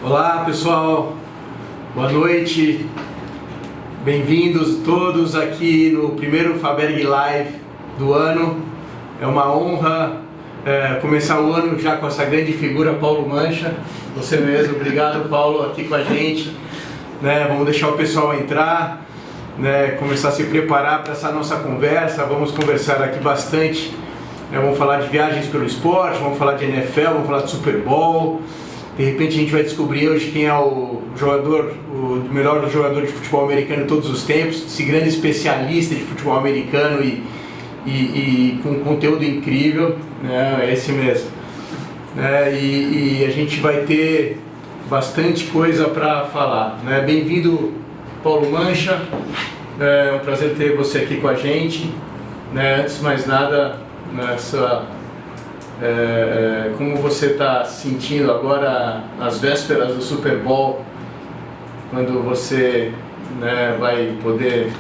Olá pessoal, boa noite, bem-vindos todos aqui no primeiro Faberg Live do ano. É uma honra começar o ano já com essa grande figura, Paulo Mancha, você mesmo. Obrigado, Paulo, aqui com a gente. Vamos deixar o pessoal entrar, começar a se preparar para essa nossa conversa. Vamos conversar aqui bastante, vamos falar de viagens pelo esporte, vamos falar de NFL, vamos falar de Super Bowl. De repente a gente vai descobrir hoje quem é o melhor jogador de futebol americano de todos os tempos, esse grande especialista de futebol americano e com conteúdo incrível, é esse mesmo. E a gente vai ter bastante coisa para falar. Bem-vindo, Paulo Mancha, é um prazer ter você aqui com a gente. Antes de mais nada, como você está se sentindo agora nas vésperas do Super Bowl, quando você vai poder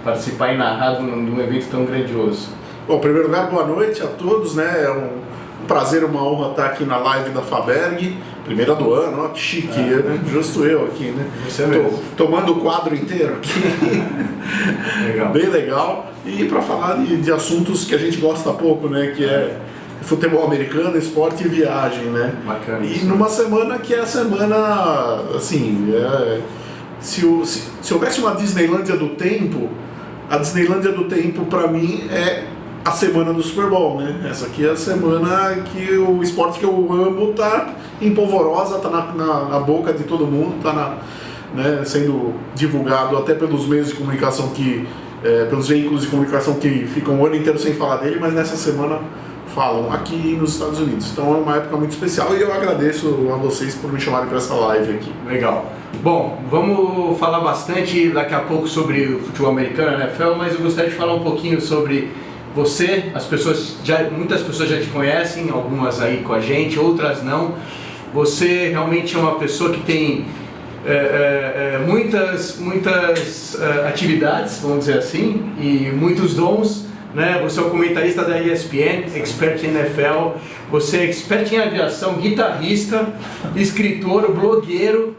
participar e narrar de um evento tão grandioso? Bom, em primeiro lugar, boa noite a todos, É um prazer, uma honra estar aqui na live da Faberg, primeira do ano, ó, que chique, Justo eu aqui, Você mesmo. Tomando o quadro inteiro aqui. Legal. Bem legal. E para falar de assuntos que a gente gosta pouco, que é futebol americano, esporte e viagem, Bacana. E numa semana que é a semana, assim, se houvesse uma Disneylândia do tempo, a Disneylândia do tempo para mim é a semana do Super Bowl, Essa aqui é a semana que o esporte que eu amo tá em polvorosa, tá na boca de todo mundo, tá sendo divulgado até pelos meios de comunicação pelos veículos de comunicação que ficam o ano inteiro sem falar dele, mas nessa semana falam aqui nos Estados Unidos. Então é uma época muito especial e eu agradeço a vocês por me chamarem para essa live aqui. Legal. Bom, vamos falar bastante daqui a pouco sobre o futebol americano, NFL, mas eu gostaria de falar um pouquinho sobre você. Muitas pessoas já te conhecem, algumas aí com a gente, outras não. Você realmente é uma pessoa que tem muitas atividades, vamos dizer assim, e muitos dons. Você é o comentarista da ESPN, expert em NFL, você é expert em aviação, guitarrista, escritor, blogueiro,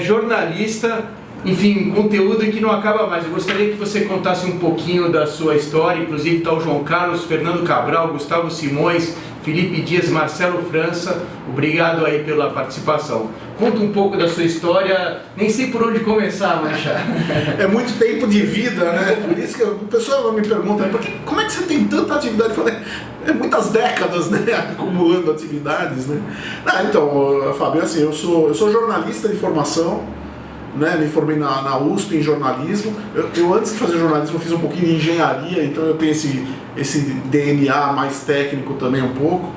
jornalista, enfim, conteúdo que não acaba mais. Eu gostaria que você contasse um pouquinho da sua história, inclusive está o João Carlos, Fernando Cabral, Gustavo Simões, Felipe Dias, Marcelo França, obrigado aí pela participação. Conta um pouco da sua história, nem sei por onde começar, Mancha. É muito tempo de vida, Por isso que o pessoal me pergunta, como é que você tem tanta atividade? Eu falei, é muitas décadas, acumulando atividades, Então, Fábio, assim, eu sou jornalista de formação, me formei na USP em jornalismo. Eu antes de fazer jornalismo, eu fiz um pouquinho de engenharia, então eu tenho esse DNA mais técnico também um pouco.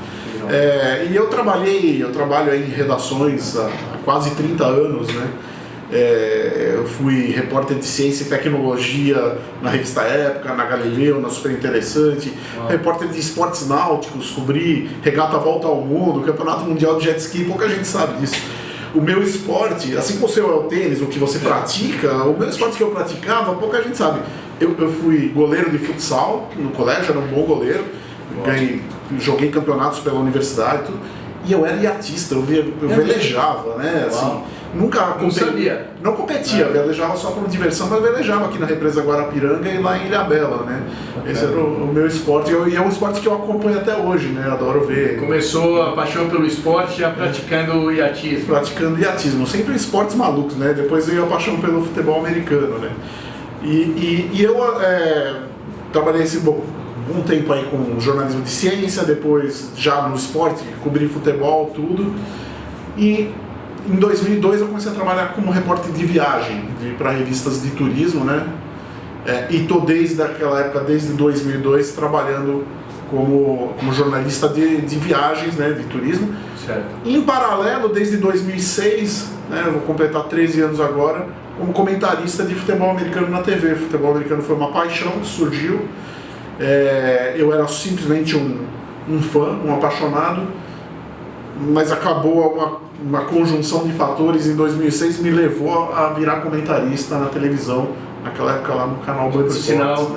E eu trabalho aí em redações há quase 30 anos, eu fui repórter de ciência e tecnologia na revista Época, na Galileu, na Super Interessante, repórter de esportes náuticos, cobri regata Volta ao Mundo, Campeonato Mundial de Jet Ski, pouca gente sabe disso. O meu esporte, assim como o seu é o tênis, o que você pratica, o meu esporte que eu praticava, pouca gente sabe. Eu fui goleiro de futsal no colégio, era um bom goleiro, joguei campeonatos pela universidade, tudo, e eu era iatista, eu velejava, assim, nunca não competia, velejava só por diversão, mas velejava aqui na represa Guarapiranga e lá em Ilhabela, Esse era o meu esporte, e é um esporte que eu acompanho até hoje, adoro ver. Começou a paixão pelo esporte já praticando iatismo. Praticando iatismo, sempre esportes malucos, Depois veio a paixão pelo futebol americano, E eu trabalhei um tempo aí com jornalismo de ciência, depois já no esporte, cobri futebol, tudo. E em 2002 eu comecei a trabalhar como repórter de viagem para revistas de turismo, e estou desde aquela época, desde 2002, trabalhando como jornalista de viagens, de turismo. Certo. Em paralelo, desde 2006, eu vou completar 13 anos agora, como comentarista de futebol americano na TV. Futebol americano foi uma paixão que surgiu. Eu era simplesmente um fã, um apaixonado, mas acabou uma conjunção de fatores em 2006 me levou a virar comentarista na televisão, naquela época lá no canal Band Esportes.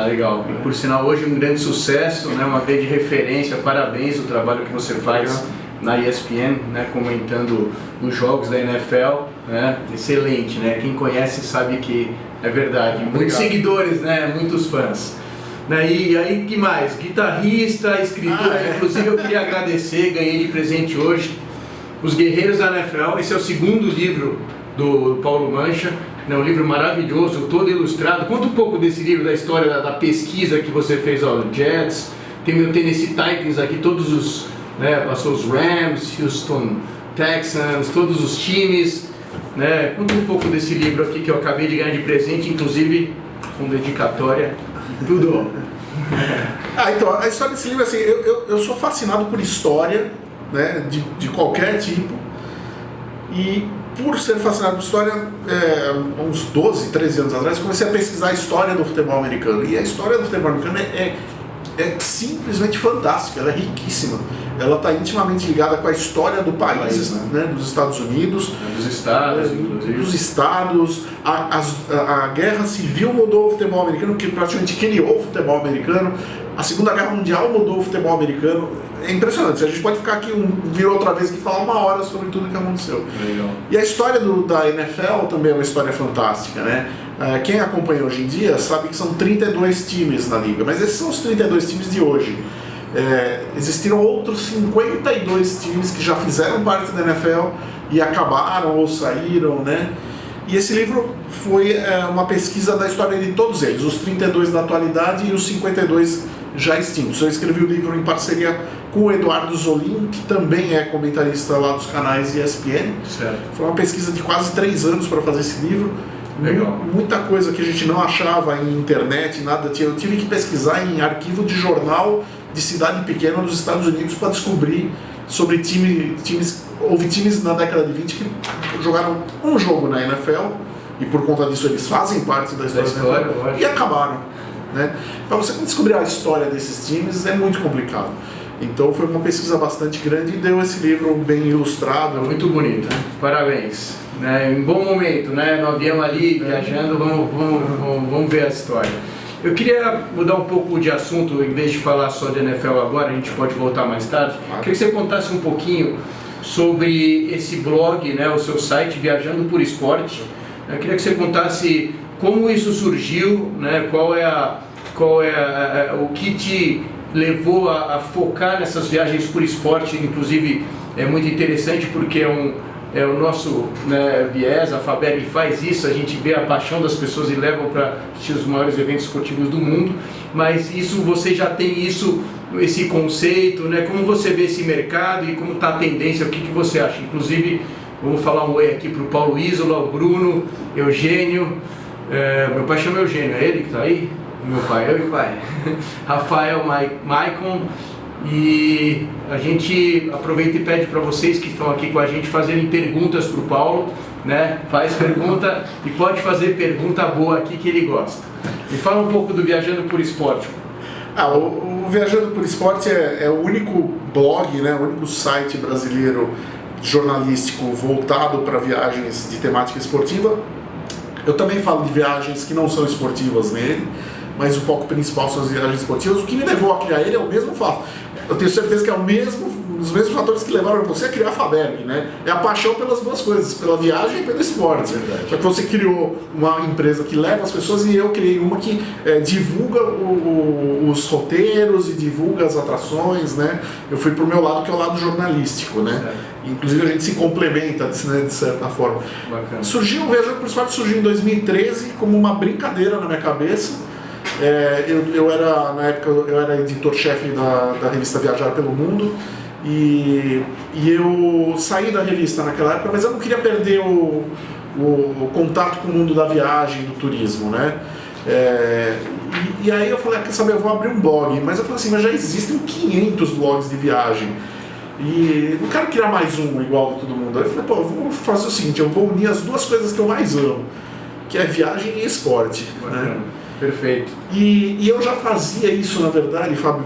Legal. Por sinal, hoje um grande sucesso, uma grande referência, parabéns o trabalho que você faz na ESPN, né, comentando os jogos da NFL, né, excelente, né, quem conhece sabe que é verdade, muitos seguidores, né, muitos fãs. Né, e aí, que mais? Guitarrista, escritor, inclusive eu queria agradecer, ganhei de presente hoje, Os Guerreiros da NFL, esse é o segundo livro do Paulo Mancha, né, um livro maravilhoso, todo ilustrado. Conta um pouco desse livro, da história da pesquisa que você fez, ó, no Jets, tem o Tennessee Titans aqui, todos os, né, passou os Rams, Houston Texans, todos os times, né, conta um pouco desse livro aqui que eu acabei de ganhar de presente, inclusive com dedicatória, tudo. Então, a história desse livro, assim, eu sou fascinado por história, né, de qualquer tipo, e por ser fascinado por história, uns 12, 13 anos atrás, comecei a pesquisar a história do futebol americano. E a história do futebol americano é simplesmente fantástica, ela é riquíssima. Ela está intimamente ligada com a história do país, né, dos Estados Unidos. Dos estados, inclusive. Dos estados. A guerra civil mudou o futebol americano, que praticamente criou o futebol americano. A Segunda Guerra Mundial mudou o futebol americano. É impressionante, a gente pode ficar aqui vir outra vez aqui falar 1 hora sobre tudo que aconteceu. Legal. E a história da NFL também é uma história fantástica, né? Quem acompanha hoje em dia sabe que são 32 times na liga, mas esses são os 32 times de hoje. Existiram outros 52 times que já fizeram parte da NFL e acabaram ou saíram, né? E esse livro foi uma pesquisa da história de todos eles, os 32 da atualidade e os 52 já extintos. Eu escrevi o livro em parceria com o Eduardo Zolim, que também é comentarista lá dos canais ESPN. Certo. Foi uma pesquisa de quase 3 anos para fazer esse livro. Legal. Muita coisa que a gente não achava em internet, nada. Eu tive que pesquisar em arquivo de jornal de cidade pequena dos Estados Unidos para descobrir sobre times. Houve times na década de 20 que jogaram um jogo na NFL e por conta disso eles fazem parte da história da NFL, e acabaram. Né? Para você descobrir a história desses times é muito complicado. Então foi uma pesquisa bastante grande e deu esse livro bem ilustrado. Muito bonito, né? Parabéns. Né? Um bom momento, né? No avião ali, viajando, vamos ver a história. Eu queria mudar um pouco de assunto, em vez de falar só de NFL agora, a gente pode voltar mais tarde. Queria que você contasse um pouquinho sobre esse blog, né, o seu site Viajando por Esporte. Eu queria que você contasse como isso surgiu, né, qual é o que te levou a focar nessas viagens por esporte. Inclusive é muito interessante porque é o nosso, né, viés, a Faberg faz isso, a gente vê a paixão das pessoas e levam para assistir os maiores eventos esportivos do mundo, mas isso, você já tem esse conceito, né? Como você vê esse mercado e como está a tendência, o que você acha? Inclusive, vamos falar um oi aqui para o Paulo Isola, o Bruno, Eugênio, meu pai chama Eugênio, é ele que está aí? Meu pai, eu e o pai. Rafael, Maicon. E a gente aproveita e pede para vocês que estão aqui com a gente fazerem perguntas para o Paulo, né? Faz pergunta e pode fazer pergunta boa aqui que ele gosta. Me fala um pouco do Viajando por Esporte. O Viajando por Esporte é o único blog, né? O único site brasileiro jornalístico voltado para viagens de temática esportiva. Eu também falo de viagens que não são esportivas nele, mas o foco principal são as viagens esportivas. O que me levou a criar ele é o mesmo fato. Eu tenho certeza que é os mesmos fatores que levaram você a criar a Faberg, né? É a paixão pelas duas coisas, pela viagem e pelo esporte. Só que você criou uma empresa que leva as pessoas e eu criei uma que divulga os roteiros e divulga as atrações, né? Eu fui pro meu lado, que é o lado jornalístico, né? Inclusive a gente se complementa, né, de certa forma. Bacana. O Viajando por Esporte surgiu em 2013 como uma brincadeira na minha cabeça. Na época eu era editor-chefe da revista Viajar pelo Mundo e eu saí da revista naquela época, mas eu não queria perder o contato com o mundo da viagem, do turismo, né? E aí eu falei, quer saber, eu vou abrir um blog, mas eu falei assim, mas já existem 500 blogs de viagem e não quero criar mais um igual de todo mundo. Aí eu falei, eu vou fazer o seguinte, eu vou unir as duas coisas que eu mais amo, que é viagem e esporte, né? Perfeito. E eu já fazia isso, na verdade, Fábio,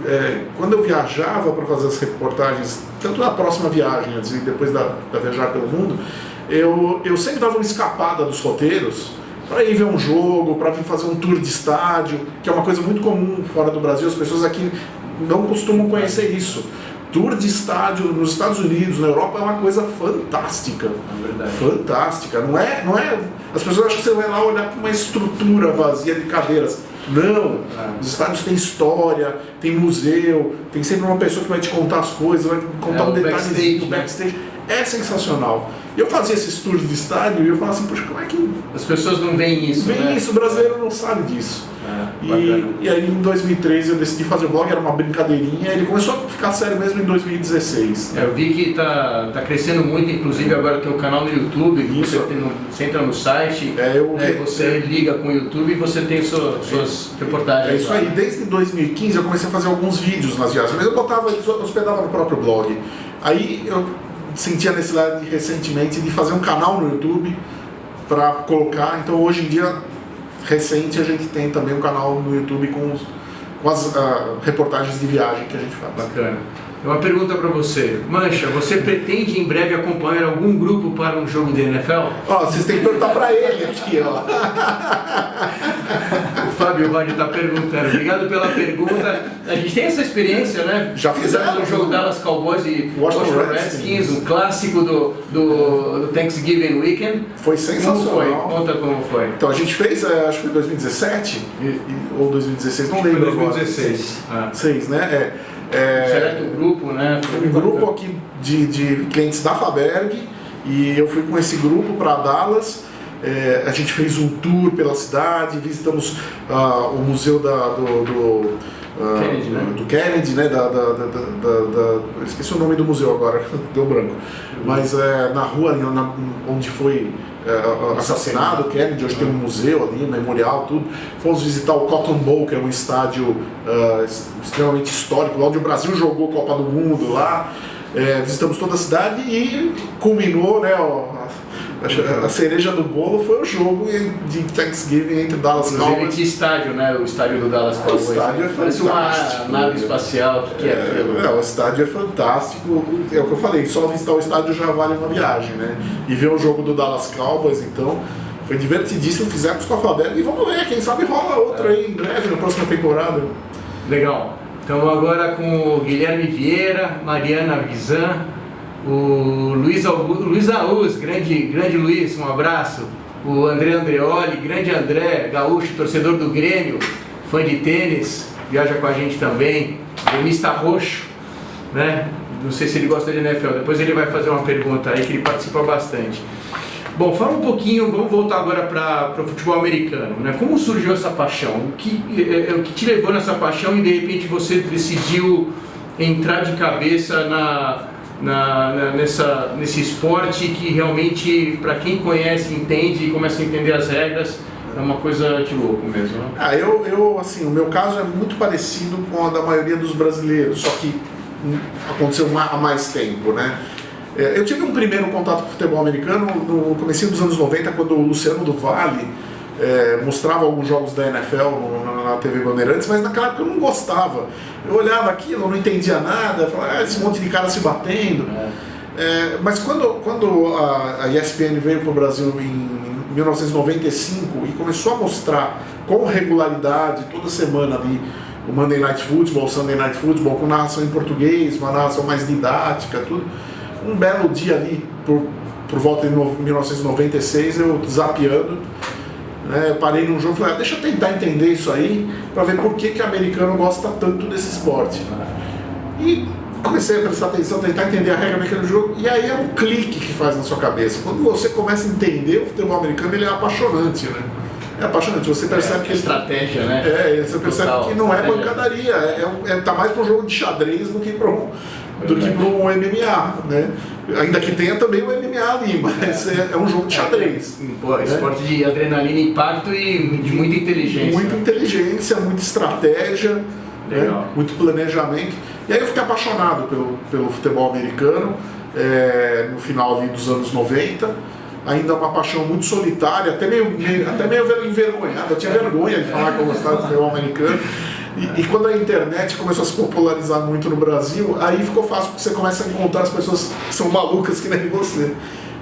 quando eu viajava para fazer as reportagens, tanto na próxima viagem, antes e depois da Viajar pelo Mundo, eu sempre dava uma escapada dos roteiros para ir ver um jogo, para vir fazer um tour de estádio, que é uma coisa muito comum fora do Brasil, as pessoas aqui não costumam conhecer isso. tour de estádio nos Estados Unidos, na Europa, é uma coisa fantástica. É verdade. Fantástica. Não é, as pessoas acham que você vai lá olhar para uma estrutura vazia de cadeiras. Não. Os estádios têm história, tem museu, tem sempre uma pessoa que vai te contar as coisas, vai contar um detalhezinho do backstage. É sensacional. E eu fazia esses tours de estádio e eu falava assim, poxa, como é que... As pessoas não veem isso, Vem isso, o brasileiro não sabe disso. E aí em 2013 eu decidi fazer o blog, era uma brincadeirinha, ele começou a ficar sério mesmo em 2016. Eu vi que tá crescendo muito, inclusive agora tem o canal no YouTube, Isso. você entra no site, você liga com o YouTube e você tem suas reportagens. É isso aí, desde 2015 eu comecei a fazer alguns vídeos nas viagens, mas eu hospedava no próprio blog. Aí eu senti a necessidade recentemente de fazer um canal no YouTube para colocar, então hoje em dia recente a gente tem também um canal no YouTube com as reportagens de viagem que a gente faz. Bacana. Uma pergunta para você. Mancha, você pretende em breve acompanhar algum grupo para um jogo de NFL? Vocês têm que perguntar para ele aqui, ó. O Fábio Roger está perguntando. Obrigado pela pergunta. A gente tem essa experiência, né? Já fizemos um jogo Dallas Cowboys e Washington Redskins, um clássico do Thanksgiving Weekend. Foi sensacional. Como foi? Conta como foi. Então a gente fez, acho que em 2017 ou 2016, não lembro agora. 2016. 6, né? Seleto grupo, né? Foi um grupo aqui de clientes da Faberg e eu fui com esse grupo para Dallas. A gente fez um tour pela cidade, visitamos o museu Kennedy, né? do Kennedy, né? Eu esqueci o nome do museu agora, deu branco. Mas na rua onde foi assassinado o Kennedy, hoje tem um museu ali, um memorial, tudo. Fomos visitar o Cotton Bowl, que é um estádio extremamente histórico, lá onde o Brasil jogou Copa do Mundo lá. Visitamos toda a cidade e culminou, né? A cereja do bolo foi o jogo de Thanksgiving entre Dallas Cowboys. Que estádio, né? O estádio do Dallas Cowboys. O estádio é fantástico. Parece uma nave espacial. O estádio é fantástico. É o que eu falei, só visitar o estádio já vale uma viagem, né? E ver o jogo do Dallas Cowboys, então, foi divertidíssimo. Fizemos com a Faberg e vamos ver, quem sabe rola outra aí em breve, na próxima temporada. Legal. Então agora com o Guilherme Vieira, Mariana Vizan, o Luiz Auz, grande Luiz, um abraço. O André Andreoli, grande André, gaúcho, torcedor do Grêmio, fã de tênis, viaja com a gente também. Gremista roxo, né? Não sei se ele gosta de NFL, depois ele vai fazer uma pergunta aí que ele participa bastante. Bom, fala um pouquinho, vamos voltar agora para o futebol americano, né? Como surgiu essa paixão? O que te levou nessa paixão e de repente você decidiu entrar de cabeça nesse esporte que realmente, para quem conhece, entende e começa a entender as regras, é uma coisa de louco mesmo, né? Assim, o meu caso é muito parecido com a da maioria dos brasileiros, só que aconteceu há mais tempo, né? Eu tive um primeiro contato com o futebol americano no comecinho dos anos 90, quando o Luciano do Vale mostrava alguns jogos da NFL na TV Bandeirantes, mas naquela época eu não gostava. Eu olhava aquilo, não entendia nada, falava, esse monte de cara se batendo. Mas quando a ESPN veio para o Brasil em 1995 e começou a mostrar com regularidade, toda semana ali, o Monday Night Football, o Sunday Night Football, com narração em português, uma narração mais didática, tudo. Um belo dia ali, por volta de 1996, eu zapeando, né, parei num jogo e falei, deixa eu tentar entender isso aí, para ver por que o americano gosta tanto desse esporte. E comecei a prestar atenção, tentar entender a regra mecânica do jogo, e aí é um clique que faz na sua cabeça. Quando você começa a entender o futebol americano, ele é apaixonante, né? É apaixonante, você percebe que... estratégia, né? Você percebe que não é pancadaria, tá mais para um jogo de xadrez do que para um MMA, né? Ainda que tenha também o MMA ali, mas é um jogo de xadrez. Esporte de adrenalina, impacto e de muita inteligência. Muita inteligência, muita estratégia, né? Muito planejamento. E aí eu fiquei apaixonado pelo futebol americano no final ali dos anos 90. Ainda uma paixão muito solitária, até meio envergonhada. Eu tinha vergonha de falar que eu gostava do futebol americano. E quando a internet começou a se popularizar muito no Brasil, aí ficou fácil, porque você começa a encontrar as pessoas que são malucas que nem você.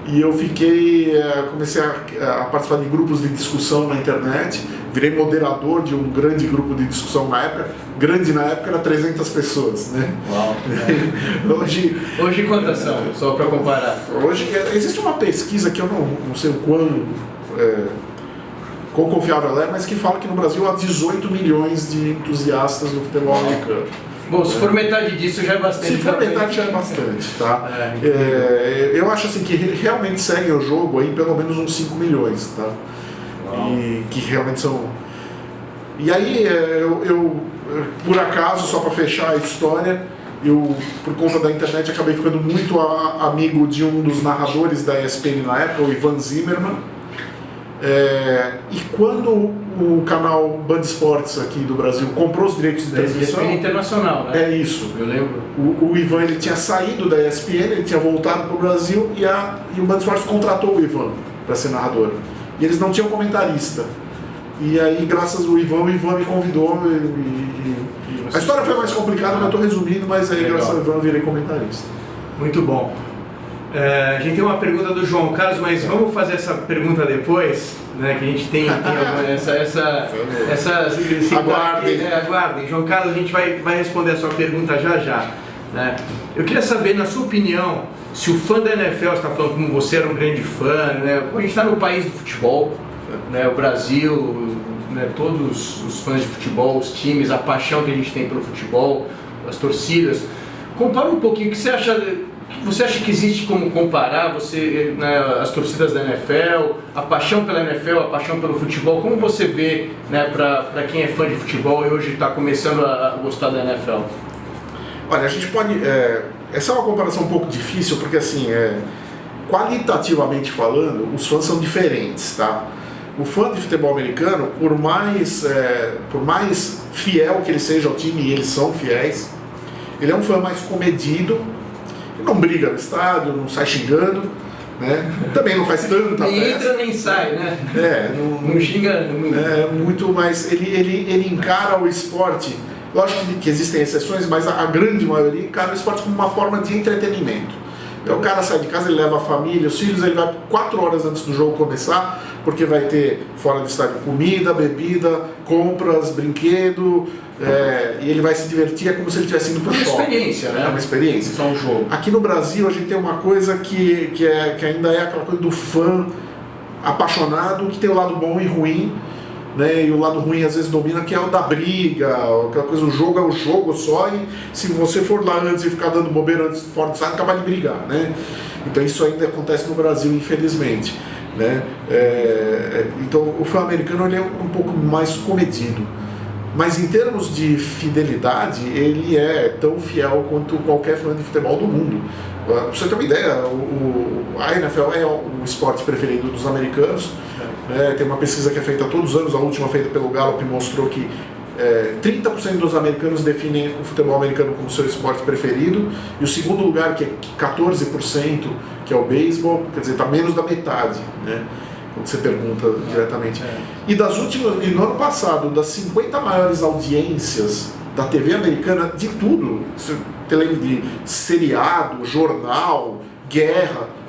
E eu comecei a participar de grupos de discussão na internet, virei moderador de um grande grupo de discussão na época. Grande na época era 300 pessoas, né? Uau! Hoje quantas são? Só para comparar. Hoje existe uma pesquisa que eu não sei o quão confiável ela é, mas que fala que no Brasil há 18 milhões de entusiastas do futebol americano. Bom, se for metade disso já é bastante. Se for metade já é bastante, tá? Eu acho assim que realmente seguem o jogo aí pelo menos uns 5 milhões, tá? E que realmente são... E aí eu por acaso, só para fechar a história, eu, por conta da internet, acabei ficando muito amigo de um dos narradores da ESPN na época, o Ivan Zimmerman. E quando o canal Band Esportes aqui do Brasil comprou os direitos de transmissão... ESPN Internacional, né? É isso. Eu lembro. O Ivan ele tinha saído da ESPN, ele tinha voltado para o Brasil e o Band Esportes contratou o Ivan para ser narrador. E eles não tinham comentarista. E aí, graças ao Ivan, o Ivan me convidou. A história foi mais complicada, mas eu estou resumindo, mas aí, graças ao Ivan, eu virei comentarista. Muito bom. A gente tem uma pergunta do João Carlos, mas vamos fazer essa pergunta depois, né? Que a gente tem Aguardem. Aguardem. João Carlos, a gente vai responder a sua pergunta já. Né? Eu queria saber, na sua opinião, se o fã da NFL, você está falando como você era um grande fã, né? Como a gente está no país do futebol, né? O Brasil, né? Todos os fãs de futebol, os times, a paixão que a gente tem pelo futebol, as torcidas. Compara um pouquinho, o que você acha... Você acha que existe como comparar né, as torcidas da NFL, a paixão pela NFL, a paixão pelo futebol? Como você vê, né, para quem é fã de futebol e hoje está começando a gostar da NFL? Olha, a gente pode... essa é uma comparação um pouco difícil, porque assim, qualitativamente falando, os fãs são diferentes, tá? O fã de futebol americano, por mais fiel que ele seja ao time, e eles são fiéis, ele é um fã mais comedido, não briga no estádio, não sai xingando, né? Também não faz tanta nem festa. Entra nem sai, né? Não xinga. Muito mais. Ele encara o esporte. Lógico que existem exceções, mas a grande maioria encara o esporte como uma forma de entretenimento. Então o cara sai de casa, ele leva a família, os filhos, ele vai 4 horas antes do jogo começar, porque vai ter fora do estádio comida, bebida, compras, brinquedo, e ele vai se divertir, é como se ele estivesse indo para o shopping. É uma experiência, né? É uma experiência. Só um jogo. Aqui no Brasil a gente tem uma coisa que ainda é aquela coisa do fã apaixonado, que tem o lado bom e ruim, né? E o lado ruim às vezes domina, que é o da briga, aquela coisa, o jogo é o jogo só, e se você for lá antes e ficar dando bobeira antes fora do estádio, acaba de brigar, né? Então isso ainda acontece no Brasil, infelizmente, né? Então o fã americano ele é um pouco mais comedido, mas em termos de fidelidade ele é tão fiel quanto qualquer fã de futebol do mundo. Pra você ter uma ideia, a NFL é o esporte preferido dos americanos. Tem uma pesquisa que é feita todos os anos, a última feita pelo Gallup mostrou que 30% dos americanos definem o futebol americano como seu esporte preferido, e o segundo lugar, que é 14%, que é o beisebol, quer dizer, está menos da metade, né? Quando você pergunta diretamente. E no ano passado, das 50 maiores audiências da TV americana, de tudo, de seriado, jornal, guerra,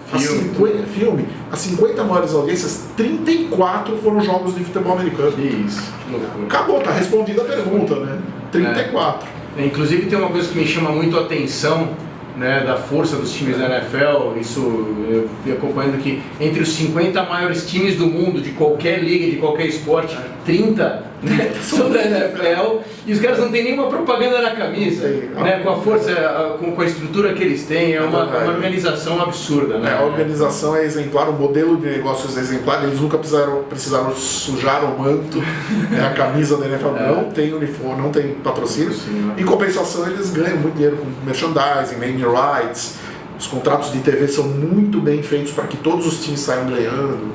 filme, as 50 maiores audiências, 34 foram jogos de futebol americano. Isso. Acabou, tá respondida a pergunta, né? 34. Inclusive tem uma coisa que me chama muito a atenção, né, da força dos times da NFL, isso eu fui acompanhando aqui, entre os 50 maiores times do mundo, de qualquer liga, de qualquer esporte, 30 né, são da NFL, e os caras não têm nenhuma propaganda na camisa, né, com a força, com a estrutura que eles têm, é uma organização absurda. Né? A organização é exemplar, o modelo de negócios é exemplar, eles nunca precisaram sujar o manto, a camisa da NFL não tem uniforme, não tem patrocínio, em compensação eles ganham muito dinheiro com merchandising, naming rights, os contratos de TV são muito bem feitos para que todos os times saiam ganhando.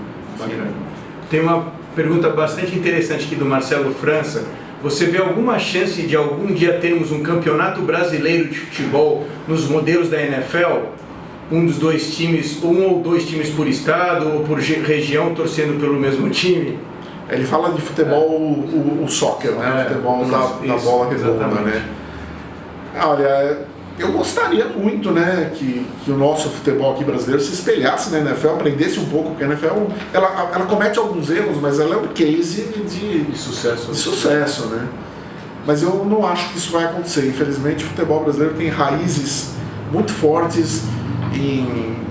Tem uma pergunta bastante interessante aqui do Marcelo França. Você vê alguma chance de algum dia termos um campeonato brasileiro de futebol nos modelos da NFL? Um ou dois times por estado ou por região torcendo pelo mesmo time? Ele fala de futebol, o soccer, né? O futebol da bola redonda, né? Olha, eu gostaria muito, né, que o nosso futebol aqui brasileiro se espelhasse na NFL, aprendesse um pouco, porque a NFL ela comete alguns erros, mas ela é um case de sucesso, né? Mas eu não acho que isso vai acontecer. Infelizmente, o futebol brasileiro tem raízes muito fortes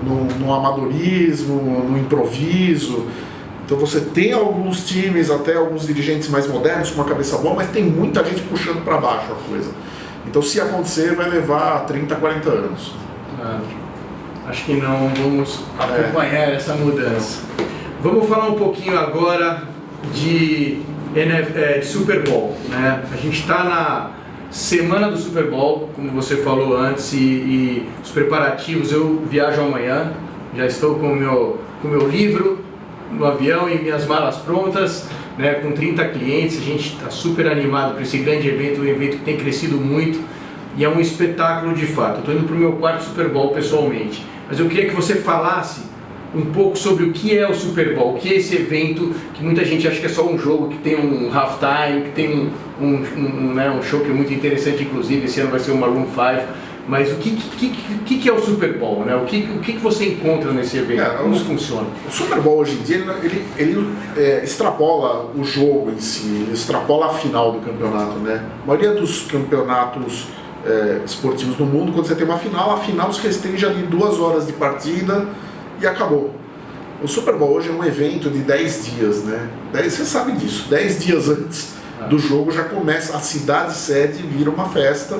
no amadorismo, no improviso. Então você tem alguns times, até alguns dirigentes mais modernos, com uma cabeça boa, mas tem muita gente puxando para baixo a coisa. Então se acontecer, vai levar 30, 40 anos. Acho que não vamos acompanhar essa mudança. Vamos falar um pouquinho agora de Super Bowl, né? A gente está na semana do Super Bowl, como você falou antes, e os preparativos. Eu viajo amanhã, já estou com o meu livro no avião e minhas malas prontas, né, com 30 clientes. A gente está super animado para esse grande evento, um evento que tem crescido muito e é um espetáculo de fato. Estou indo para o meu quarto Super Bowl pessoalmente, mas eu queria que você falasse um pouco sobre o que é o Super Bowl, o que é esse evento que muita gente acha que é só um jogo, que tem um halftime, que tem um show que é muito interessante, inclusive esse ano vai ser o Maroon 5, mas o que é o Super Bowl, né? O que você encontra nesse evento? Como funciona? O Super Bowl hoje em dia ele extrapola o jogo em si, ele extrapola a final do campeonato, né? A maioria dos campeonatos esportivos no mundo, quando você tem uma final, a final se restringe ali 2 horas de partida e acabou. O Super Bowl hoje é um evento de 10 dias, né? Você sabe disso, 10 dias antes do jogo já começa, a cidade sede vira uma festa,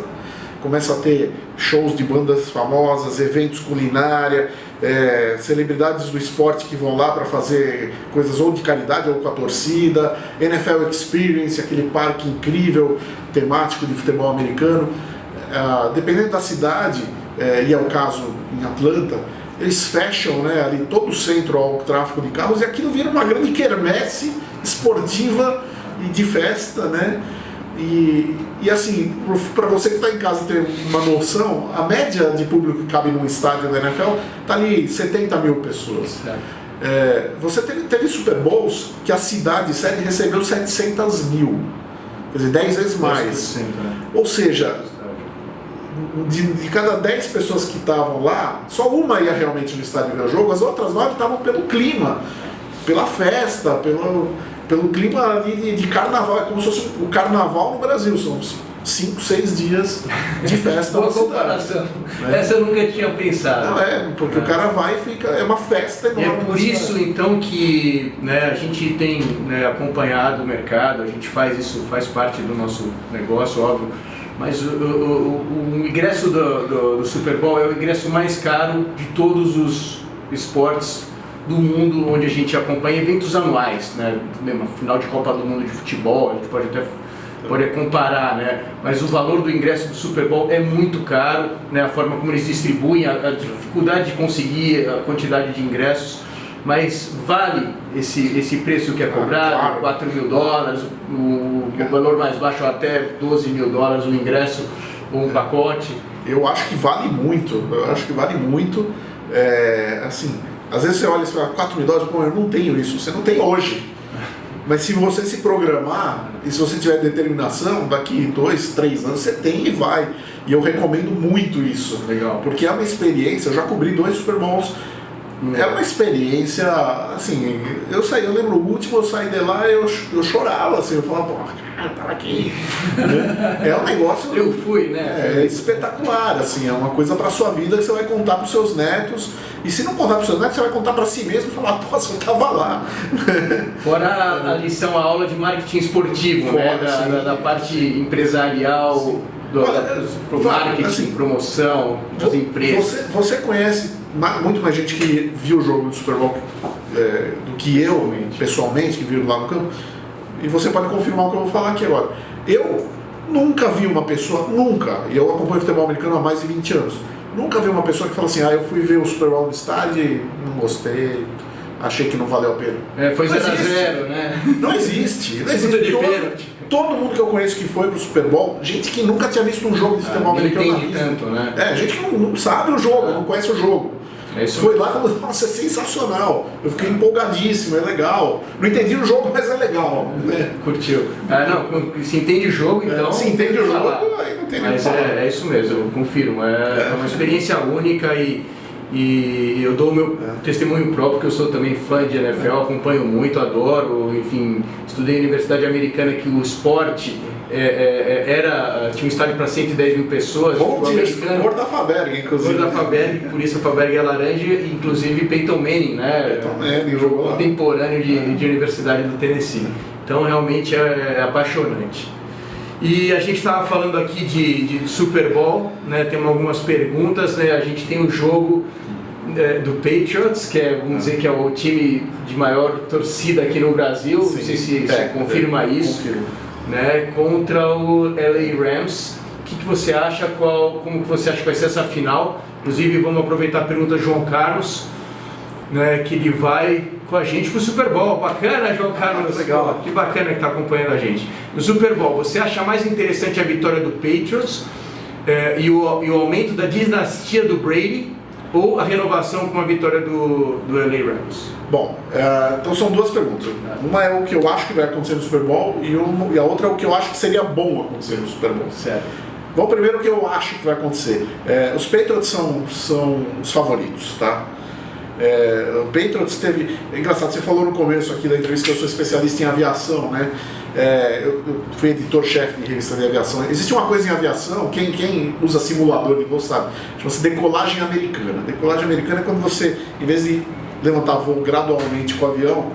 começa a ter shows de bandas famosas, eventos culinária, celebridades do esporte que vão lá para fazer coisas ou de caridade ou com a torcida, NFL Experience, aquele parque incrível temático de futebol americano. Dependendo da cidade, e é o caso em Atlanta, eles fecham, né, ali todo o centro ao tráfego de carros e aquilo vira uma grande quermesse esportiva e de festa, né? E assim, para você que está em casa ter uma noção, a média de público que cabe num estádio da NFL está ali 70 mil pessoas. Você teve Super Bowls que a cidade sede recebeu 700 mil, quer dizer, 10 vezes mais. Ou seja, de cada 10 pessoas que estavam lá, só uma ia realmente no estádio ver o jogo, as outras 9 estavam pelo clima, pela festa, pelo clima ali de carnaval. É como se fosse o carnaval no Brasil, são 5, 6 dias de festa na cidade. Essa eu nunca tinha pensado. Não, porque o cara vai e fica, é uma festa enorme. E é por isso então que, né, a gente tem, né, acompanhado o mercado, a gente faz isso, faz parte do nosso negócio, óbvio, mas o ingresso do Super Bowl é o ingresso mais caro de todos os esportes do mundo, onde a gente acompanha eventos anuais, né? Mesmo, final de Copa do Mundo de futebol, a gente pode comparar, né? Mas o valor do ingresso do Super Bowl é muito caro, né? A forma como eles distribuem, a dificuldade de conseguir a quantidade de ingressos, mas vale esse preço que é cobrado, claro. $4 mil, o valor mais baixo até $12 mil o ingresso ou um pacote. Eu acho que vale muito, assim, às vezes você olha e fala, $4 mil, pô, eu não tenho isso, você não tem hoje. Mas se você se programar, e se você tiver determinação, daqui 2, 3 anos você tem e vai. E eu recomendo muito isso. Legal. Porque é uma experiência, eu já cobri 2 Super Bowls. É uma experiência, assim, eu lembro o último, eu saí de lá, eu chorava, assim, eu falava, pô, cara, para aqui. É um negócio... Eu fui, né? É espetacular, assim, é uma coisa pra sua vida que você vai contar pros seus netos, e se não contar pros seus netos, você vai contar pra si mesmo e falar, nossa, eu tava lá. Fora a lição, a aula de marketing esportivo, né? Da parte empresarial, do marketing, assim, promoção, das empresas. Você conhece muito mais gente que viu o jogo do Super Bowl do que eu, pessoalmente, que viu lá no campo, e você pode confirmar o que eu vou falar aqui agora. Eu nunca vi uma pessoa, e eu acompanho futebol americano há mais de 20 anos, nunca vi uma pessoa que fala assim, eu fui ver o Super Bowl no estádio e não gostei, achei que não valeu a pena. Foi 0-0, né? Não existe. Todo mundo que eu conheço que foi pro Super Bowl, gente que nunca tinha visto um jogo de futebol americano na vida. Tanto, né? Gente que não sabe o jogo, não conhece o jogo. Foi lá como, nossa, é sensacional. Eu fiquei empolgadíssimo, é legal. Não entendi o jogo, mas é legal. Né? Curtiu. Não, se entende o jogo, então. Se entende o jogo, aí não tem nem o que falar. É isso mesmo, eu confirmo. É uma experiência única e eu dou o meu testemunho próprio, que eu sou também fã de NFL, acompanho muito, adoro, enfim, estudei na Universidade Americana, que o esporte tinha um estádio para 110 mil pessoas. Bom time, cor da Faberg, inclusive. Cor da Faberg, por isso a Faberg é laranja, inclusive Peyton Manning, né? Peyton Manning jogou lá. Contemporâneo de Universidade do Tennessee. Então realmente é apaixonante. E a gente estava falando aqui de Super Bowl, né? Temos algumas perguntas, né? A gente tem o jogo do Patriots, que vamos dizer que é o time de maior torcida aqui no Brasil, sim, não sei se você confirma isso, né? Contra o LA Rams. O que você acha? Como que você acha que vai ser essa final? Inclusive vamos aproveitar a pergunta do João Carlos, né? Que ele vai com a gente pro Super Bowl. Bacana, João Carlos. Legal. Que bacana que está acompanhando a gente. No Super Bowl, você acha mais interessante a vitória do Patriots e o aumento da dinastia do Brady ou a renovação com a vitória do LA Rams? Bom, então são duas perguntas. Uma é o que eu acho que vai acontecer no Super Bowl e a outra é o que eu acho que seria bom acontecer no Super Bowl. Certo. Bom, primeiro o que eu acho que vai acontecer. Os Patriots são os favoritos, tá? O Patriots teve... É engraçado, você falou no começo aqui da entrevista que eu sou especialista em aviação, né? Eu fui editor-chefe de revista de aviação. Existe uma coisa em aviação, quem usa simulador de voo sabe, chama-se decolagem americana. Decolagem americana é quando você, em vez de levantar voo gradualmente com o avião,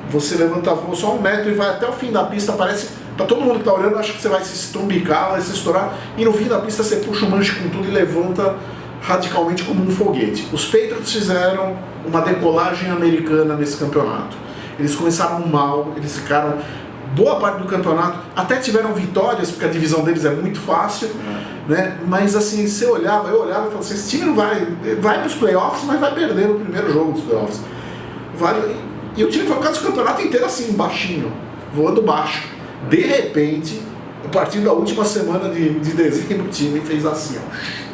você levanta voo só 1 metro e vai até o fim da pista, parece... Pra todo mundo que está olhando, acha que você vai se estrumbicar, vai se estourar, e no fim da pista você puxa o manche com tudo e levanta radicalmente como um foguete. Os Patriots fizeram uma decolagem americana nesse campeonato. Eles começaram mal, eles ficaram boa parte do campeonato, até tiveram vitórias, porque a divisão deles é muito fácil, né? Mas assim, eu olhava e falava assim, esse time não vai para os playoffs, mas vai perder no primeiro jogo dos playoffs. E o time foi quase o campeonato inteiro assim, baixinho, voando baixo. De repente, a partir da última semana de dezembro, o time fez assim, ó.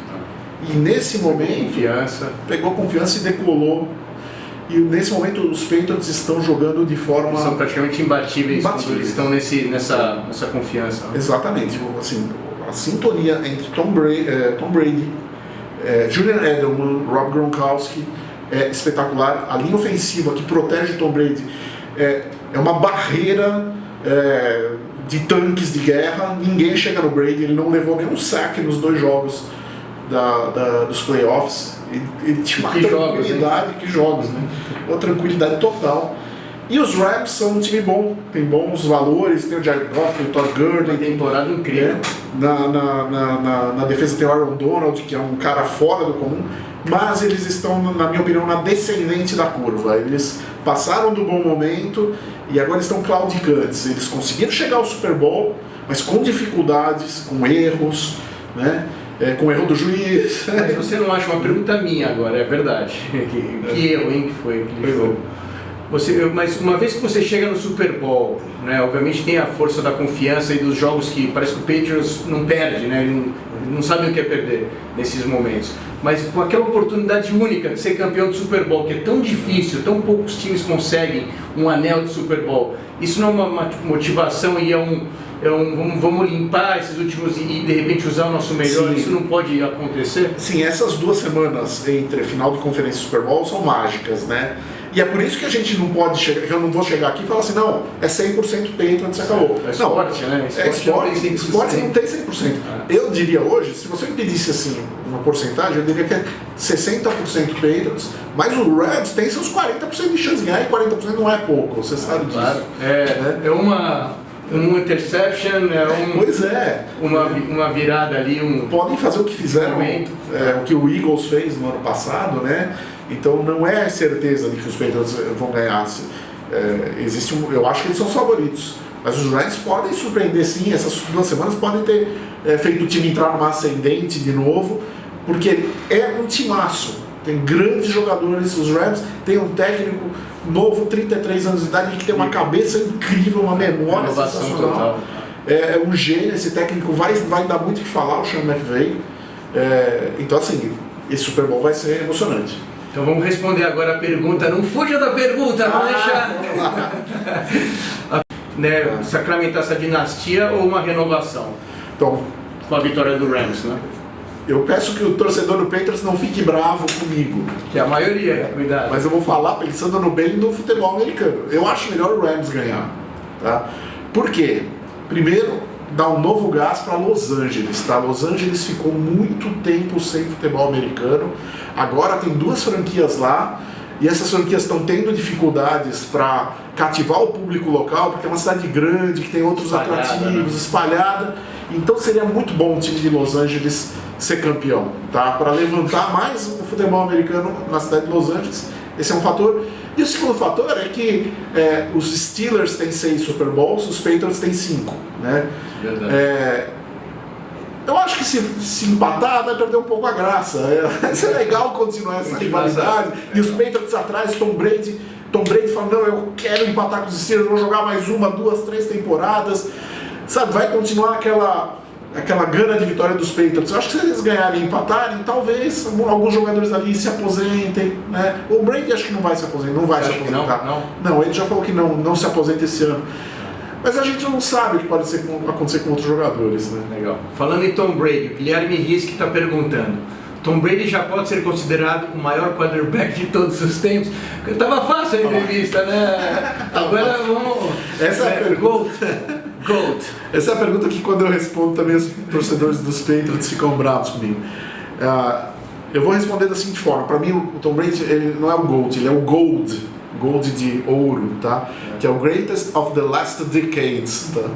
E nesse momento, pegou confiança e decolou. E nesse momento os Patriots estão jogando de forma... Eles são praticamente imbatíveis. Quando eles estão nessa confiança. Exatamente. Assim, a sintonia entre Tom Brady, Julian Edelman, Rob Gronkowski é espetacular. A linha ofensiva que protege Tom Brady é uma barreira de tanques de guerra. Ninguém chega no Brady. Ele não levou nenhum saque nos 2 jogos dos playoffs. Ele tinha uma tranquilidade, que jogos, né? Uma tranquilidade total. E os Rams são um time bom, tem bons valores, tem o Jared Goff, tem o Todd Gurley. Uma temporada incrível. Na defesa tem o Aaron Donald, que é um cara fora do comum, mas eles estão, na minha opinião, na descendente da curva. Eles passaram do bom momento e agora estão claudicantes. Eles conseguiram chegar ao Super Bowl, mas com dificuldades, com erros, né? Com erro do juiz. Mas você não acha, uma pergunta minha agora, é verdade. Que erro, hein, que foi aquele jogo. Mas uma vez que você chega no Super Bowl, né, obviamente tem a força da confiança e dos jogos que parece que o Patriots não perde, né, ele não sabe o que é perder nesses momentos. Mas com aquela oportunidade única de ser campeão do Super Bowl, que é tão difícil, tão poucos times conseguem um anel de Super Bowl, isso não é uma motivação e vamos limpar esses últimos e de repente usar o nosso melhor? Sim. Isso não pode acontecer? Sim, essas 2 semanas entre final de conferência e Super Bowl são mágicas, né? E é por isso que a gente não pode chegar, eu não vou chegar aqui e falar assim, não, é 100% Patriots, acabou. É esporte, não, né? Esporte não tem 100%. Eu diria hoje, se você me pedisse assim uma porcentagem, eu diria que é 60% Patriots, mas o Reds tem seus 40% de chance de ganhar e 40% não é pouco, você sabe disso. Claro. É uma interception, pois é. Uma virada ali, podem fazer o que fizeram, o que o Eagles fez no ano passado, né? Então não é certeza de que os Patriots vão ganhar. Eu acho que eles são os favoritos. Mas os Rams podem surpreender sim, essas 2 semanas podem ter feito o time entrar numa ascendente de novo, porque é um timaço. Tem grandes jogadores, os Rams têm um técnico novo, 33 anos de idade, que tem uma cabeça incrível, uma memória sensacional. Total. É um gênio, esse técnico vai dar muito o que falar, o Sean McVay. Então assim, esse Super Bowl vai ser emocionante. Então vamos responder agora a pergunta. Não fuja da pergunta, não deixa. Né, sacramentar essa dinastia ou uma renovação? Então, com a vitória do Rams, né? Eu peço que o torcedor do Patriots não fique bravo comigo. Que é a maioria, cuidado. Mas eu vou falar pensando no bem do futebol americano. Eu acho melhor o Rams ganhar. Tá? Por quê? Primeiro, dá um novo gás para Los Angeles. Tá? Los Angeles ficou muito tempo sem futebol americano. Agora tem 2 franquias lá. E essas franquias estão tendo dificuldades para cativar o público local, porque é uma cidade grande, que tem outros atrativos, espalhada. Então seria muito bom o time de Los Angeles ser campeão, tá? Para levantar mais o futebol americano na cidade de Los Angeles. Esse é um fator. E o segundo fator é que os Steelers têm 6 Super Bowls, os Patriots têm 5. Né? Eu acho que se empatar vai perder um pouco a graça. Vai ser legal continuar essa rivalidade. E os Patriots atrás, Tom Brady fala, não, eu quero empatar com os Steelers, vou jogar mais 1, 2, 3 temporadas. Sabe, vai continuar aquela gana de vitória dos Patriots. Eu acho que se eles ganharem e empatarem, talvez alguns jogadores ali se aposentem. Né? O Brady acho que não vai se aposentar. Não, ele já falou que não se aposenta esse ano. Mas a gente não sabe o que pode acontecer com outros jogadores. Né? Legal. Falando em Tom Brady, o Guilherme Risk está perguntando: Tom Brady já pode ser considerado o maior quarterback de todos os tempos? Tava fácil a entrevista, né? Agora vamos... Essa é a pergunta. Gold. Essa é a pergunta que quando eu respondo também os torcedores dos Patriots ficam bravos comigo. Eu vou responder da seguinte forma: para mim o Tom Brady ele não é o GOAT, ele é o Gold de ouro, tá? Que é o Greatest of the Last Decades, tá?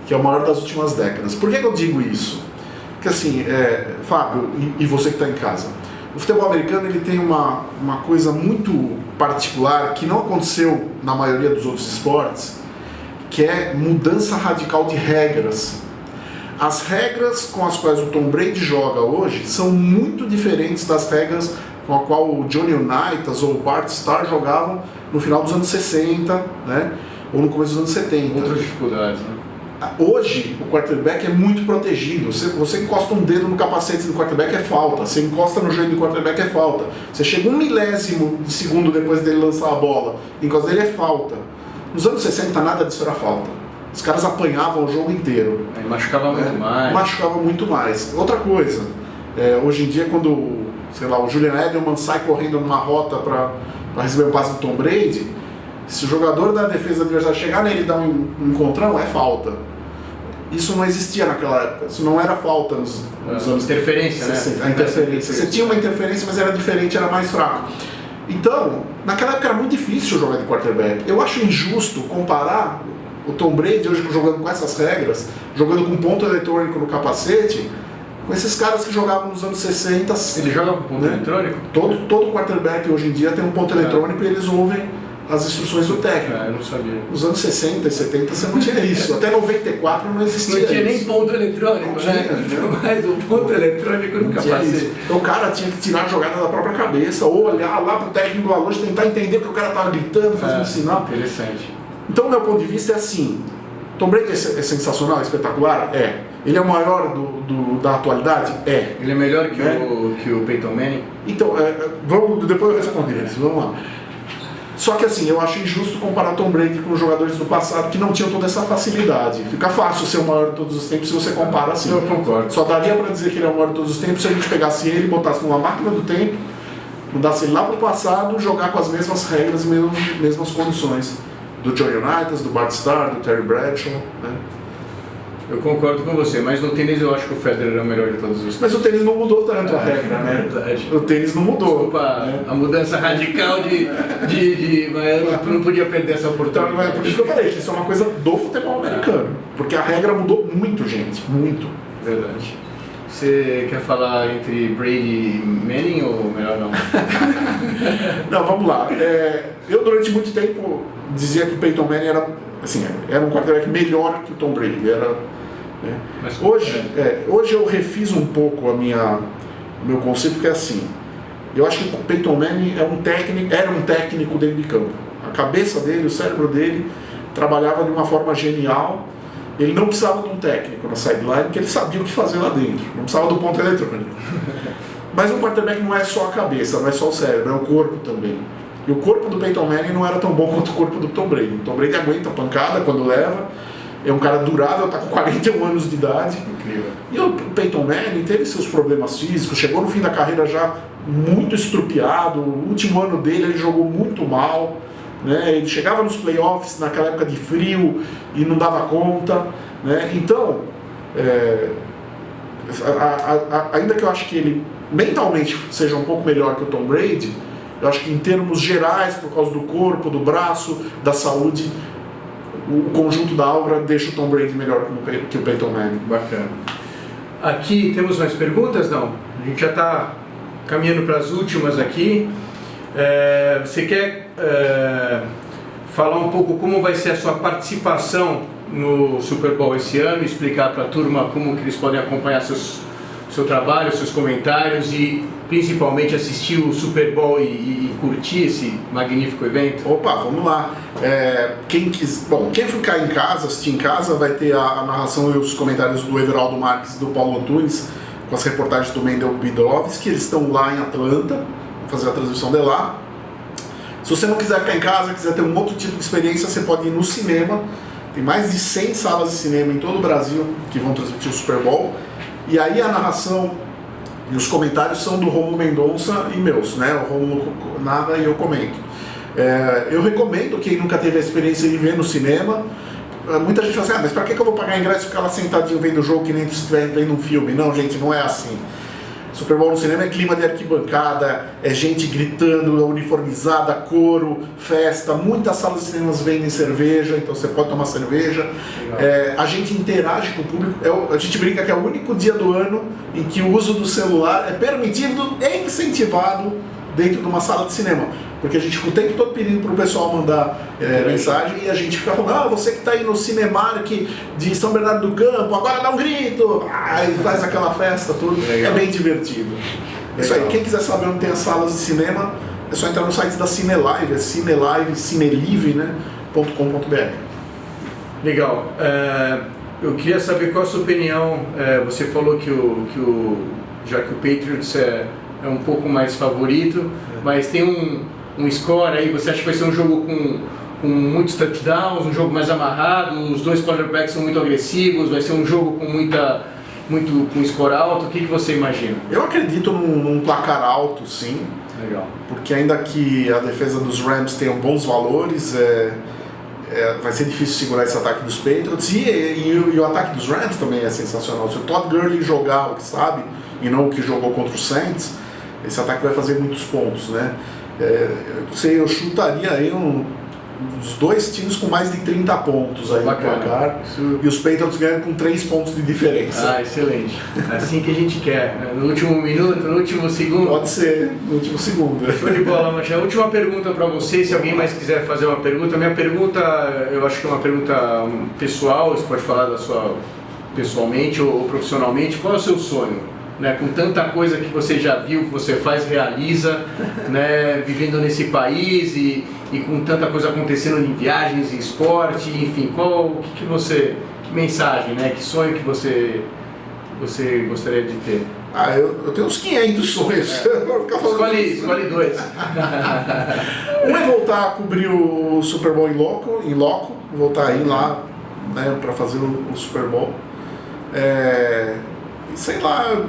Que é o maior das últimas décadas. Por que eu digo isso? Porque assim, Fábio e você que está em casa, o futebol americano ele tem uma coisa muito particular que não aconteceu na maioria dos outros esportes, que é mudança radical de regras. As regras com as quais o Tom Brady joga hoje são muito diferentes das regras com a qual o Johnny Unitas ou o Bart Starr jogavam no final dos anos 60, né? Ou no começo dos anos 70. Outras dificuldades, né? Hoje o quarterback é muito protegido. Você encosta um dedo no capacete do quarterback é falta. Você encosta no joelho do quarterback é falta. Você chega 1 milésimo de segundo depois dele lançar a bola, encosta dele é falta. Nos anos 60 nada disso era falta. Os caras apanhavam o jogo inteiro. Machucava muito mais. Machucava muito mais. Outra coisa, hoje em dia quando, sei lá, o Julian Edelman sai correndo numa rota para receber o passe do Tom Brady, se o jogador da defesa adversária chegar nele e dar um encontrão, é falta. Isso não existia naquela época. Isso não era falta nos anos... Interferência, 60, né? A interferência. Você tinha uma interferência, mas era diferente, era mais fraco. Então, naquela época era muito difícil jogar de quarterback. Eu acho injusto comparar o Tom Brady hoje jogando com essas regras, jogando com ponto eletrônico no capacete, com esses caras que jogavam nos anos 60. Ele joga com ponto eletrônico? Todo quarterback hoje em dia tem um ponto eletrônico e eles ouvem as instruções do técnico. Eu não sabia. Nos anos 60 e 70 você não tinha isso. Até 94 não existia. Não tinha isso. nem ponto eletrônico, Mas o ponto eletrônico no capacete. O cara tinha que tirar a jogada da própria cabeça, ou olhar lá pro técnico lá longe, tentar entender o que o cara tava gritando, fazendo sinal. Interessante. Então, do meu ponto de vista, é assim: Tom Brady é sensacional, é espetacular? É. Ele é o maior da atualidade? É. Ele é melhor que o Peyton Manning? Então, depois eu responder isso, vamos lá. Só que assim, eu acho injusto comparar Tom Brady com os jogadores do passado que não tinham toda essa facilidade. Fica fácil ser o maior de todos os tempos se você compara assim. Eu concordo. Só daria para dizer que ele é o maior de todos os tempos se a gente pegasse ele, botasse numa máquina do tempo, mudasse ele lá para o passado, jogar com as mesmas regras e mesmas condições do Johnny Unitas, do Bart Starr, do Terry Bradshaw, né? Eu concordo com você, mas no tênis eu acho que o Federer é o melhor de todos os tempos. Mas o tênis não mudou tanto a regra, né? Verdade. O tênis não mudou. Desculpa, né? A mudança radical mas tu não podia perder essa oportunidade. Então, é por isso que eu falei que isso é uma coisa do futebol americano. Porque a regra mudou muito, gente. Muito. Verdade. Você quer falar entre Brady e Manning ou melhor não? Não, vamos lá. Eu durante muito tempo dizia que o Peyton Manning era um quarterback melhor que o Tom Brady. Hoje eu refiz um pouco o meu conceito, que é assim: eu acho que o Peyton Manning era um técnico dentro de campo. A cabeça dele, o cérebro dele trabalhava de uma forma genial. Ele não precisava de um técnico na sideline, porque ele sabia o que fazer lá dentro. Não precisava do ponto eletrônico. Mas um quarterback não é só a cabeça, não é só o cérebro, é o corpo também. E o corpo do Peyton Manning não era tão bom quanto o corpo do Tom Brady. O Tom Brady aguenta a pancada quando leva, é um cara durável, está com 41 anos de idade. Incrível. E o Peyton Manning teve seus problemas físicos, chegou no fim da carreira já muito estrupiado. O último ano dele ele jogou muito mal, né? Ele chegava nos playoffs naquela época de frio e não dava conta, né? Então, ainda que eu acho que ele mentalmente seja um pouco melhor que o Tom Brady, eu acho que em termos gerais, por causa do corpo, do braço, da saúde, o conjunto da aura deixa o Tom Brady melhor que o Peyton Manning. Bacana. Aqui temos mais perguntas? Não? A gente já está caminhando para as últimas aqui. Você quer falar um pouco como vai ser a sua participação no Super Bowl esse ano, explicar para a turma como que eles podem acompanhar seu trabalho, seus comentários e principalmente assistir o Super Bowl e curtir esse magnífico evento? Opa, vamos lá. Quem ficar em casa, assistir em casa, vai ter a narração e os comentários do Everaldo Marques e do Paulo Antunes, com as reportagens do Mendel Bidovski, que eles estão lá em Atlanta, vão fazer a transmissão de lá. Se você não quiser ficar em casa, quiser ter um outro tipo de experiência, você pode ir no cinema. Tem mais de 100 salas de cinema em todo o Brasil que vão transmitir o Super Bowl. E aí a narração e os comentários são do Rômulo Mendonça e meus, né? O Rômulo narra e eu comento. Eu recomendo quem nunca teve a experiência de ver no cinema. Muita gente fala assim, mas pra que eu vou pagar ingresso e ficar lá sentadinho vendo o jogo que nem se estiver vendo um filme? Não, gente, não é assim. Super Bowl no cinema é clima de arquibancada, é gente gritando, uniformizada, coro, festa. Muitas salas de cinemas vendem cerveja, então você pode tomar cerveja. A gente interage com o público. A gente brinca que é o único dia do ano em que o uso do celular é permitido e incentivado dentro de uma sala de cinema. Porque a gente fica o tempo todo pedindo para o pessoal mandar mensagem e a gente fica falando, você que está aí no Cinemark de São Bernardo do Campo, agora dá um grito! E faz aquela festa, tudo. É bem divertido. É isso aí. Quem quiser saber onde tem as salas de cinema, é só entrar no site da Cinelive, cinelive, né, .com.br. Legal. Eu queria saber qual a sua opinião. Você falou que já que o Patriots é um pouco mais favorito, mas tem um score aí, você acha que vai ser um jogo com muitos touchdowns, um jogo mais amarrado, os dois quarterbacks são muito agressivos, vai ser um jogo com score alto, o que você imagina? Eu acredito num placar alto, sim. Legal. Porque ainda que a defesa dos Rams tenha bons valores, vai ser difícil segurar esse ataque dos Patriots e o ataque dos Rams também é sensacional. Se o Todd Gurley jogar o que sabe e não o que jogou contra o Saints, esse ataque vai fazer muitos pontos, né? Eu chutaria aí os dois times com mais de 30 pontos aí no placar. E os Patriots ganham com 3 pontos de diferença. Excelente. É assim que a gente quer. No último minuto, no último segundo. Pode ser, no último segundo. Show de bola, Mancha. A última pergunta para você, se alguém mais quiser fazer uma pergunta. Minha pergunta, eu acho que é uma pergunta pessoal, você pode falar da sua pessoalmente ou profissionalmente. Qual é o seu sonho? Né, com tanta coisa que você já viu, que você faz, realiza, né, vivendo nesse país e com tanta coisa acontecendo em viagens, em esporte, enfim, que mensagem, né, que sonho que você gostaria de ter? Eu tenho uns 500 sonhos. Escolhe 2. Um é voltar a cobrir o Super Bowl em loco, voltar aí lá, né, para fazer o Super Bowl. Sei lá,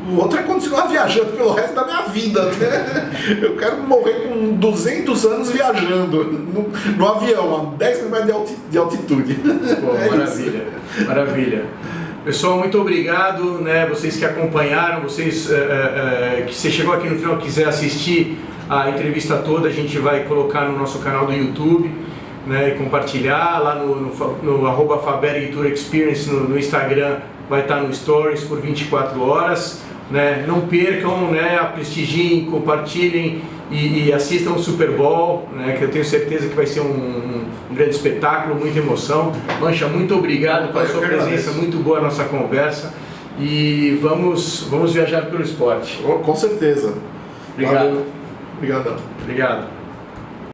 o outro é continuar viajando pelo resto da minha vida, né? Eu quero morrer com 200 anos viajando no avião, a 10 mil metros de altitude. Pô, maravilha, maravilha. Pessoal, muito obrigado, né? Vocês que acompanharam, que você chegou aqui no final, quiser assistir a entrevista toda, a gente vai colocar no nosso canal do YouTube, né? E compartilhar lá no @FabergTourExperience no Instagram. Vai estar no Stories por 24 horas, né? Não percam, né? Prestigiem, compartilhem e assistam o Super Bowl, né? Que eu tenho certeza que vai ser um grande espetáculo, muita emoção. Mancha, muito obrigado pela sua presença, muito boa a nossa conversa e vamos viajar pelo esporte. Com certeza. Obrigado. Obrigadão. Obrigado.